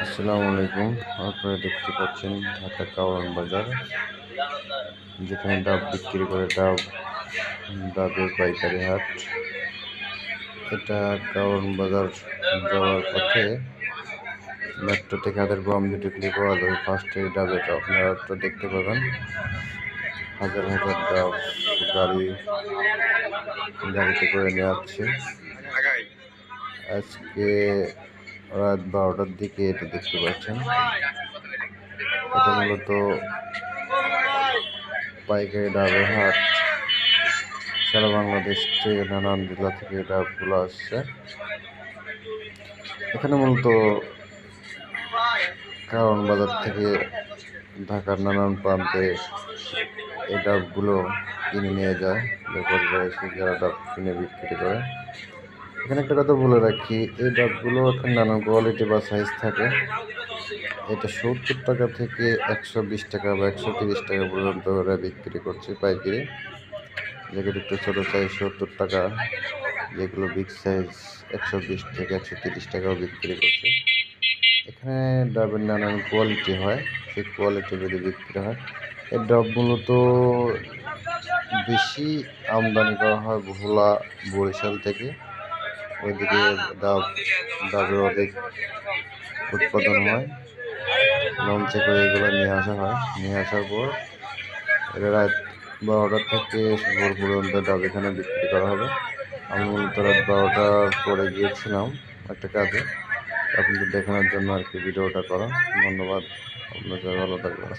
আসসালামু আলাইকুম। আপনারা দেখতে পাচ্ছেন ঢাকা কাওরান বাজার, যেখানে ডাব বিক্রি করে ডাবের পাইকারি হাট। এটা কাওরান বাজার যাওয়ার পথে মেট্রো থেকে হাতের বাম দিকে পাওয়া যাবে। ফার্স্টে ডাবের আপনারা তো দেখতে পাবেন হাজার হাজার ডাব গাড়িতে করে নিয়ে যাচ্ছে। আজকে রাত 12টার দিকে এটা দেখতে পাচ্ছেন। এটা মূলত পাইকারি ডাবের হাট। সারা বাংলাদেশ থেকে নানান জেলা থেকে ডাবগুলো আসছে। এখানে মূলত কারণ বাজার থেকে ঢাকার নানান প্রান্তে এই ডাবগুলো কিনে নিয়ে যায় ব্যাপারীরা এসে, যারা ডাব কিনে বিক্রি করে। এখানে একটা কথা বলে রাখি, এই ডাবগুলো এখানে নানান কোয়ালিটি বা সাইজ থাকে। এটা 70 টাকা থেকে 120 টাকা বা 130 টাকা পর্যন্ত ওরা বিক্রি করছে পাইকারি। যেগুলো একটু ছোটো সাইজ 70 টাকা, যেগুলো বিগ সাইজ 120 থেকে 130 টাকাও বিক্রি করছে। এখানে ডাবের নানান কোয়ালিটি হয়, সেই কোয়ালিটি ভেদে বিক্রি হয়। এই ডাব মূলত বেশি আমদানি করা হয় ভোলা, বরিশাল থেকে। ওইদিকে ডাবের অধিক উৎপাদন হয়। লঞ্চে করে এগুলো নিয়ে আসা হয়। নিয়ে আসার পর এটা রাত 12টা থেকে ভোর পর্যন্ত ডাব এখানে বিক্রি করা হবে। আমি মূলত রাত 12টার পরে গিয়েছিলাম একটা কাজে, আপনাদের দেখানোর জন্য আর কি ভিডিওটা করা। ধন্যবাদ, আপনাদের ভালো থাকবেন।